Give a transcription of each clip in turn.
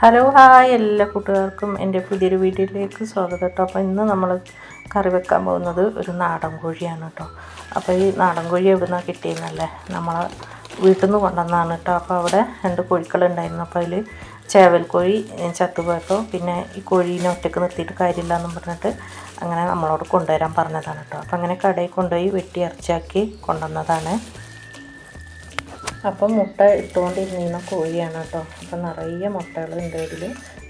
Hello hi എല്ലാ കൂട്ടുകാർക്കും എൻ്റെ പുതിയൊരു വീഡിയോയിലേക്ക് സ്വാഗതം കേട്ടോ. അപ്പോൾ ഇന്ന് നമ്മൾ കറി വെക്കാൻ പോകുന്നത് ഒരു നാടൻ കോഴിയാണ് കേട്ടോ. അപ്പോൾ ഈ നാടൻ കോഴി എവിടെ നിന്നാണ് കിട്ടിയെന്നല്ലേ, നമ്മൾ വീട്ടിൽ നിന്ന് കൊണ്ടുവന്നതാണ് കേട്ടോ. അപ്പോൾ അവിടെ 2 കോഴികളുണ്ടായിരുന്നു. അപ്പോൾ അതിൽ ചേവൽ കോഴി ചത്തുപോയപ്പോൾ പിന്നെ ഈ കോഴീനെ ഒറ്റയ്ക്ക് നിർത്തിയിട്ട് കാര്യമില്ല എന്നും പറഞ്ഞിട്ട് അങ്ങനെ നമ്മളോട് കൊണ്ടുവരാൻ പറഞ്ഞതാണ് കേട്ടോ. അപ്പോൾ അങ്ങനെ കടയിൽ കൊണ്ടുപോയി വെട്ടി ഇറച്ചിയാക്കി കൊണ്ടുവന്നതാണ്. അപ്പം മുട്ട ഇട്ടുകൊണ്ടിരുന്ന കോഴിയാണ് കേട്ടോ. അപ്പം നിറയെ മുട്ടകളുണ്ട് ഇതിൽ,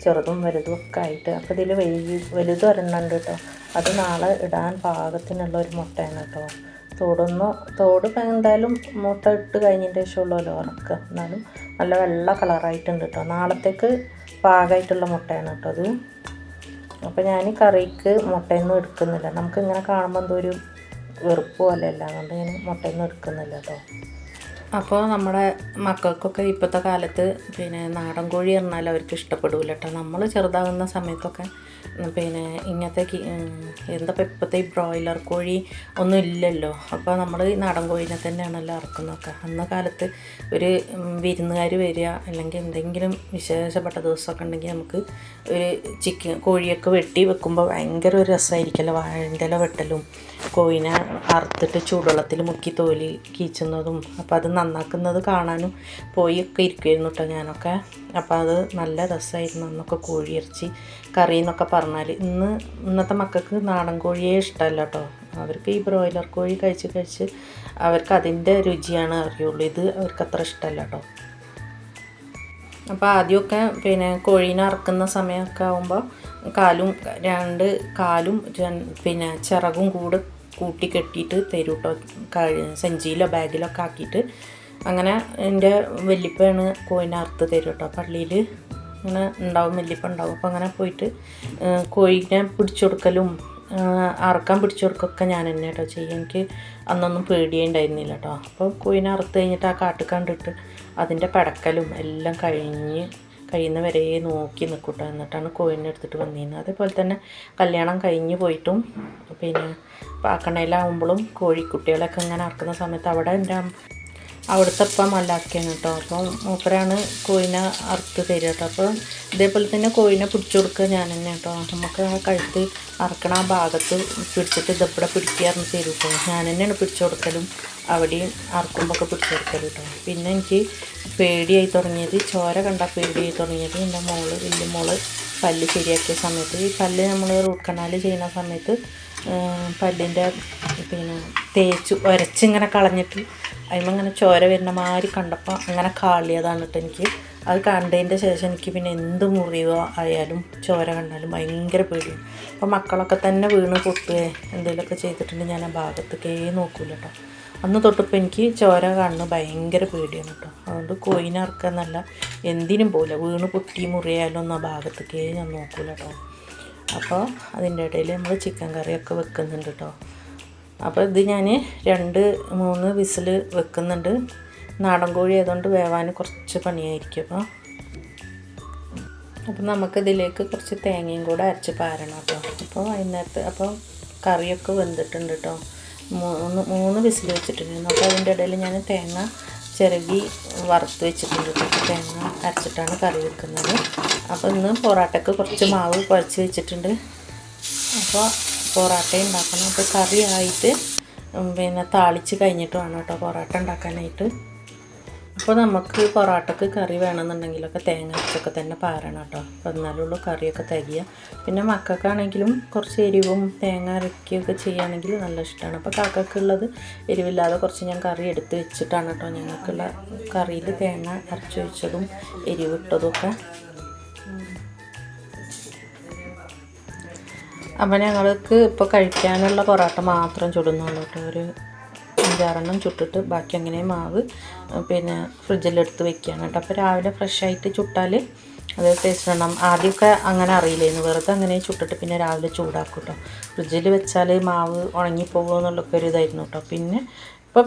ചെറുതും വലുതും ഒക്കെ ആയിട്ട്. അപ്പോൾ ഇതിൽ വലുത് ഒരെണ്ണമുണ്ട് കേട്ടോ. അത് നാളെ ഇടാൻ പാകത്തിനുള്ള ഒരു മുട്ടയാണ് കേട്ടോ. തോട് എന്തായാലും മുട്ട ഇട്ട് കഴിഞ്ഞതിൻ്റെ ശേഷമുള്ളല്ലോ ഉറക്കുക. എന്നാലും നല്ല വെള്ള കളറായിട്ടുണ്ട് കേട്ടോ. നാളത്തേക്ക് പാകമായിട്ടുള്ള മുട്ടയാണ് കേട്ടോ അത്. അപ്പോൾ ഞാൻ കറിക്ക് മുട്ടയൊന്നും എടുക്കുന്നില്ല. നമുക്കിങ്ങനെ കാണുമ്പോൾ എന്തോ ഒരു വെറുപ്പ് പോലെയല്ല, അതുകൊണ്ട് ഞാൻ മുട്ടയൊന്നും എടുക്കുന്നില്ല കേട്ടോ. അപ്പോൾ നമ്മുടെ മക്കൾക്കൊക്കെ ഇപ്പോഴത്തെ കാലത്ത് പിന്നെ നാടൻ കോഴി പറഞ്ഞാൽ അവർക്ക് ഇഷ്ടപ്പെടില്ല കേട്ടോ. നമ്മൾ ചെറുതാകുന്ന സമയത്തൊക്കെ പിന്നെ ഇങ്ങനത്തെ എന്താ ഇപ്പോഴത്തെ ഈ ബ്രോയിലർ കോഴി ഒന്നും ഇല്ലല്ലോ. അപ്പോൾ നമ്മൾ ഈ നാടൻ കോഴീനെ തന്നെയാണല്ലോ ഇറക്കുന്നതൊക്കെ. അന്ന കാലത്ത് ഒരു വിരുന്നുകാർ വരിക അല്ലെങ്കിൽ എന്തെങ്കിലും വിശേഷപ്പെട്ട ദിവസമൊക്കെ ഉണ്ടെങ്കിൽ നമുക്ക് ഒരു കോഴിയൊക്കെ വെട്ടി വെക്കുമ്പോൾ ഭയങ്കര ഒരു രസമായിരിക്കുമല്ലോ. വാഴൻ്റെ വെട്ടലും കോഴിനെ അറുത്തിട്ട് ചൂടുവെള്ളത്തിൽ മുക്കി തോലി കീച്ചുന്നതും അപ്പോൾ അത് നന്നാക്കുന്നത് കാണാനും പോയൊക്കെ ഇരിക്കുമായിരുന്നു കേട്ടോ ഞാനൊക്കെ. അപ്പോൾ അത് നല്ല രസമായിരുന്നു അന്നൊക്കെ കോഴി ഇറച്ചി കറി എന്നൊക്കെ പറഞ്ഞാൽ. ഇന്നത്തെ മക്കൾക്ക് നാടൻ കോഴിയേ ഇഷ്ടമല്ല കേട്ടോ. അവർക്ക് ഈ ബ്രോയിലർ കോഴി കഴിച്ച് അവർക്ക് അതിൻ്റെ രുചിയാണ് അറിയുള്ളൂ. ഇത് അവർക്ക് അത്ര ഇഷ്ടമല്ല കേട്ടോ. അപ്പോൾ ആദ്യമൊക്കെ പിന്നെ കോഴീനെ അറക്കുന്ന സമയമൊക്കെ ആകുമ്പോൾ രണ്ട് കാലും പിന്നെ ചിറകും കൂട്ടി കെട്ടിയിട്ട് തരും കേട്ടോ. സഞ്ചിയിലോ ബാഗിലൊക്കെ ആക്കിയിട്ട് അങ്ങനെ എൻ്റെ വല്യപ്പയാണ് കോഴിനെ അറുത്ത് തരും കേട്ടോ. പള്ളിയിൽ ഇങ്ങനെ ഉണ്ടാവും, വല്യപ്പ ഉണ്ടാവും. അപ്പോൾ അങ്ങനെ പോയിട്ട് കോഴിനെ പിടിച്ചു കൊടുക്കലും അറക്കാൻ പിടിച്ചു കൊടുക്കുകയൊക്കെ ഞാൻ തന്നെ കേട്ടോ ചെയ്യും. എനിക്ക് അന്നൊന്നും പേടിയേ ഉണ്ടായിരുന്നില്ല കേട്ടോ. അപ്പോൾ കോഴിനെ അറുത്ത് കഴിഞ്ഞിട്ട് ആ കാട്ട് കണ്ടിട്ട് അതിൻ്റെ പടക്കലും എല്ലാം കഴിയുന്ന വരെ നോക്കി നിൽക്കും കേട്ടോ. എന്നിട്ടാണ് കോഴിനെ എടുത്തിട്ട് വന്നിരുന്നത്. അതേപോലെ തന്നെ കല്യാണം കഴിഞ്ഞ് പോയിട്ടും പിന്നെ പാക്കണയിലാവുമ്പോഴും കോഴിക്കുട്ടികളൊക്കെ ഇങ്ങനെ അറക്കുന്ന സമയത്ത് അവിടുത്തെ അപ്പം മല്ലാക്കിയാണ് കേട്ടോ. അപ്പോൾ മൂപ്പരാണ് കോഴിനെ അറുത്ത് തരിക കേട്ടോ. അപ്പോൾ ഇതേപോലെ തന്നെ കോഴിനെ പിടിച്ചു കൊടുക്കുക ഞാൻ തന്നെ കേട്ടോ. നമുക്ക് ആ കഴുത്ത് അറക്കണ ആ ഭാഗത്ത് പിടിച്ചിട്ട് ഇതെവിടെ പിടിക്കാറിന് തരും കേട്ടോ. ഞാൻ തന്നെയാണ് പിടിച്ചു കൊടുക്കലും അവിടെയും അറക്കുമ്പോൾ പിടിച്ചു കൊടുക്കലും കേട്ടോ. പിന്നെ എനിക്ക് പേടിയായി തുടങ്ങിയത്, ചോര കണ്ടാൽ പേടിയായി തുടങ്ങിയത് എൻ്റെ വലിയ മോള് പല്ല് ശരിയാക്കിയ സമയത്ത്. ഈ പല്ല് നമ്മൾ റൂട്ട് കനാൽ ചെയ്യുന്ന സമയത്ത് പല്ലിൻ്റെ പിന്നെ ഉരച്ചിങ്ങനെ കളഞ്ഞിട്ട് അതിങ്ങനെ ചോര വരുന്ന മാതിരി കണ്ടപ്പോൾ അങ്ങനെ കാളിയതാണ് കേട്ടോ എനിക്ക്. അത് കണ്ടതിൻ്റെ ശേഷം എനിക്ക് പിന്നെ എന്ത് മുറിവോ ആയാലും ചോര കണ്ടാലും ഭയങ്കര പേടിയാണ്. അപ്പോൾ മക്കളൊക്കെ തന്നെ വീണ് പൊട്ടുകയോ എന്തെങ്കിലുമൊക്കെ ചെയ്തിട്ടുണ്ടെങ്കിൽ ഞാൻ ആ ഭാഗത്തേക്കേ നോക്കൂല കേട്ടോ. അന്ന് തൊട്ടിപ്പോൾ എനിക്ക് ചോര കാണുന്നത് ഭയങ്കര പേടിയാണ് കേട്ടോ. അതുകൊണ്ട് കോഴിനെ അറക്കാന്നല്ല എന്തിനും പോലെ വീണ് പൊട്ടി മുറിയായാലൊന്നും ആ ഭാഗത്തേക്കേ ഞാൻ നോക്കൂല കേട്ടോ. അപ്പോൾ അതിൻ്റെ ഇടയിൽ നമ്മൾ ചിക്കൻ കറിയൊക്കെ വെക്കുന്നുണ്ട് കേട്ടോ. അപ്പോൾ ഇത് ഞാൻ 2-3 വിസിൽ വെക്കുന്നുണ്ട്. നാടൻ കോഴി ആയതുകൊണ്ട് വേവാൻ കുറച്ച് പണിയായിരിക്കും. അപ്പോൾ നമുക്കിതിലേക്ക് കുറച്ച് തേങ്ങയും കൂടെ അരച്ച് പാരണം കേട്ടോ. അപ്പോൾ അപ്പോൾ കറിയൊക്കെ വെന്തിട്ടുണ്ട് കേട്ടോ. 3 വിസിൽ വെച്ചിട്ടുണ്ടായിരുന്നു. അപ്പോൾ അതിൻ്റെ ഇടയിൽ ഞാൻ തേങ്ങ ചിരകി വറുത്ത് വെച്ചിട്ടുണ്ട്. തേങ്ങ അരച്ചിട്ടാണ് കറി വെക്കുന്നത്. അപ്പോൾ ഇന്ന് പൊറാട്ടയ്ക്ക് കുറച്ച് മാവ് കുഴച്ച് വെച്ചിട്ടുണ്ട്. അപ്പോൾ പൊറാട്ട ഉണ്ടാക്കണം. അപ്പോൾ കറി ആയിട്ട് പിന്നെ താളിച്ച് കഴിഞ്ഞിട്ട് വേണം കേട്ടോ പൊറാട്ട ഉണ്ടാക്കാനായിട്ട്. അപ്പോൾ നമുക്ക് പൊറാട്ടയ്ക്ക് കറി വേണമെന്നുണ്ടെങ്കിലൊക്കെ തേങ്ങ അരച്ചൊക്കെ തന്നെ പാരണം കേട്ടോ. അപ്പോൾ എന്നാലുള്ളൂ കറിയൊക്കെ തികയുക. പിന്നെ മക്കൾക്കാണെങ്കിലും കുറച്ച് എരിവും തേങ്ങ അരക്കുകയൊക്കെ ചെയ്യുകയാണെങ്കിൽ നല്ല ഇഷ്ടമാണ്. അപ്പോൾ കാക്കക്കുള്ളത് എരിവില്ലാതെ കുറച്ച് ഞാൻ കറി എടുത്ത് വെച്ചിട്ടാണ് കേട്ടോ ഞങ്ങൾക്കുള്ള കറിയിൽ തേങ്ങ അരച്ച് വെച്ചതും എരിവിട്ടതുമൊക്കെ. അപ്പോൾ ഞങ്ങൾക്ക് ഇപ്പോൾ കഴിക്കാനുള്ള പൊറോട്ട മാത്രം ചുടുന്നുള്ളൂ കേട്ടോ. ഒരു 5-6 ചുട്ടിട്ട് ബാക്കി അങ്ങനെ മാവ് പിന്നെ ഫ്രിഡ്ജിലെടുത്ത് വെക്കുകയാണ് കേട്ടോ. അപ്പോൾ രാവിലെ ഫ്രഷായിട്ട് ചുട്ടാൽ അത് ടേസ്റ്റ് ഉണ്ടാകും. ആദ്യമൊക്കെ അങ്ങനെ അറിയില്ലായിരുന്നു, വെറുതെ അങ്ങനെ ചുട്ടിട്ട് പിന്നെ രാവിലെ ചൂടാക്കും കേട്ടോ. ഫ്രിഡ്ജിൽ വെച്ചാൽ മാവ് ഉണങ്ങിപ്പോകുമോ എന്നുള്ളൊക്കെ ഒരു ഇതായിരുന്നു കേട്ടോ.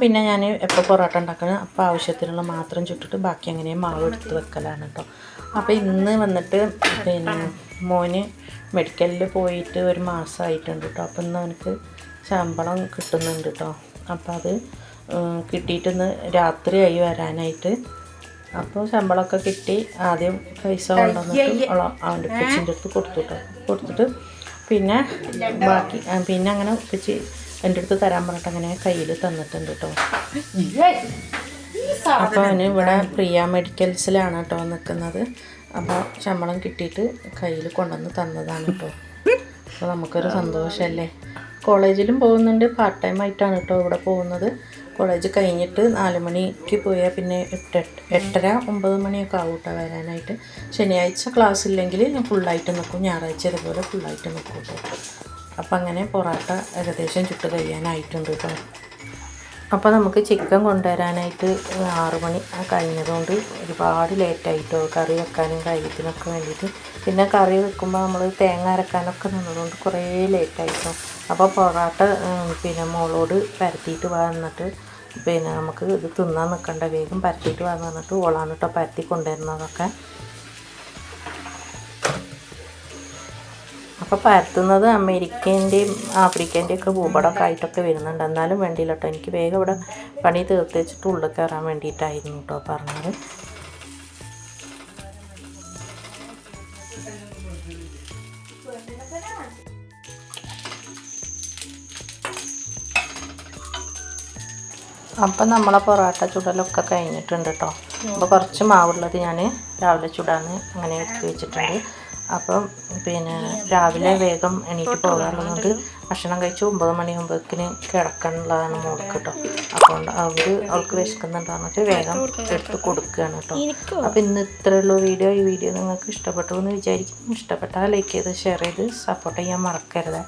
പിന്നെ ഞാൻ എപ്പോൾ പൊറോട്ട ഉണ്ടാക്കണം അപ്പോൾ ആവശ്യത്തിനുള്ള മാത്രം ചുട്ടിട്ട് ബാക്കി അങ്ങനെ മാവ് എടുത്ത് വെക്കലാണ് കേട്ടോ. അപ്പോൾ ഇന്ന് വന്നിട്ട് പിന്നെ മോന് മെഡിക്കലിൽ പോയിട്ട് 1 മാസമായിട്ടുണ്ട് കേട്ടോ. അപ്പോൾ ഇന്ന് അവനക്ക് ശമ്പളം കിട്ടുന്നുണ്ട് കേട്ടോ. അപ്പോൾ അത് കിട്ടിയിട്ടൊന്ന് രാത്രിയായി വരാനായിട്ട്. അപ്പോൾ ശമ്പളമൊക്കെ കിട്ടി. ആദ്യം പൈസ കൊണ്ടുവന്നിട്ട് അവൻ്റെ ഉപ്പച്ചിൻ്റെ അടുത്ത് കൊടുത്തിട്ട് പിന്നെ ബാക്കി പിന്നെ അങ്ങനെ ഉപ്പച്ചി എൻ്റെ അടുത്ത് തരാൻ പറഞ്ഞിട്ട് അങ്ങനെ കയ്യിൽ തന്നിട്ടുണ്ട് കേട്ടോ. അപ്പോൾ അവന് ഇവിടെ പ്രിയ മെഡിക്കൽസിലാണ് കേട്ടോ നിൽക്കുന്നത്. അപ്പോൾ ശമ്പളം കിട്ടിയിട്ട് കയ്യിൽ കൊണ്ടുവന്ന് തന്നതാണ് കേട്ടോ. അപ്പോൾ നമുക്കൊരു സന്തോഷമല്ലേ. കോളേജിലും പോകുന്നുണ്ട്, പാർട്ട് ടൈം ആയിട്ടാണ് കേട്ടോ ഇവിടെ പോകുന്നത്. കോളേജ് കഴിഞ്ഞിട്ട് 4 മണിക്ക് പോയാൽ പിന്നെ 8:30-9 മണിയൊക്കെ ആവും കേട്ടോ വരാനായിട്ട്. ശനിയാഴ്ച ക്ലാസ് ഇല്ലെങ്കിൽ ഞാൻ ഫുള്ളായിട്ട് നിൽക്കും, ഞായറാഴ്ച ഇതുപോലെ ഫുള്ളായിട്ട് നിൽക്കും കേട്ടോ. അപ്പം അങ്ങനെ പൊറോട്ട ഏകദേശം ചുട്ട് കഴിയാനായിട്ടുണ്ട് കേട്ടോ. അപ്പോൾ നമുക്ക് ചിക്കൻ കൊണ്ടുവരാനായിട്ട് 6 മണി കഴിഞ്ഞതുകൊണ്ട് ഒരുപാട് ലേറ്റായിട്ടോ കറി വെക്കാനും കാര്യത്തിനൊക്കെ വേണ്ടിയിട്ട്. പിന്നെ കറി വെക്കുമ്പോൾ നമ്മൾ തേങ്ങ അരക്കാനൊക്കെ നിന്നതുകൊണ്ട് കുറേ ലേറ്റായിട്ടോ. അപ്പോൾ പൊറോട്ട പിന്നെ മോളോട് പരത്തിയിട്ട് വന്നിട്ട് പിന്നെ നമുക്ക് ഇത് തിന്നാൻ നിൽക്കണ്ട, വേഗം പരത്തിയിട്ട് വന്നിട്ട് ഓളാണ് കേട്ടോ പരത്തി കൊണ്ടുവരുന്നതൊക്കെ. അപ്പോൾ പരത്തുന്നത് അമേരിക്കേൻ്റെയും ആഫ്രിക്കേൻ്റെയും ഒക്കെ ഭൂപടമൊക്കെ ആയിട്ടൊക്കെ വരുന്നുണ്ട്. എന്നാലും വേണ്ടിയില്ല കേട്ടോ, എനിക്ക് വേഗം ഇവിടെ പണി തീർത്ത് വെച്ചിട്ട് ഉള്ളിൽ കയറാൻ വേണ്ടിയിട്ടായിരുന്നു കേട്ടോ പറഞ്ഞത്. അപ്പം നമ്മളെ പൊറോട്ട ചുടലൊക്കെ കഴിഞ്ഞിട്ടുണ്ട് കേട്ടോ. അപ്പോൾ കുറച്ച് മാവുള്ളത് ഞാൻ രാവിലെ ചുടാന്ന് അങ്ങനെ എടുത്ത് വെച്ചിട്ടുണ്ട്. അപ്പം പിന്നെ രാവിലെ വേഗം എണീറ്റ് പോകാറുള്ളതുകൊണ്ട് ഭക്ഷണം കഴിച്ച് 9 മണിയാകുമ്പോഴേക്കിന് കിടക്കാനുള്ളതാണ് മോൾക്ക് കേട്ടോ. അപ്പോൾ അവൾക്ക് വിശക്കുന്നുണ്ടാകുന്നിട്ട് വേഗം എടുത്ത് കൊടുക്കുകയാണ് കേട്ടോ. അപ്പോൾ ഇന്ന് ഇത്രയുള്ളൂ വീഡിയോ. ഈ വീഡിയോ നിങ്ങൾക്ക് ഇഷ്ടപ്പെട്ടു എന്ന് വിചാരിക്കും. ഇഷ്ടപ്പെട്ടാൽ ലൈക്ക് ചെയ്ത് ഷെയർ ചെയ്ത് സപ്പോർട്ട് ചെയ്യാൻ മറക്കരുത്.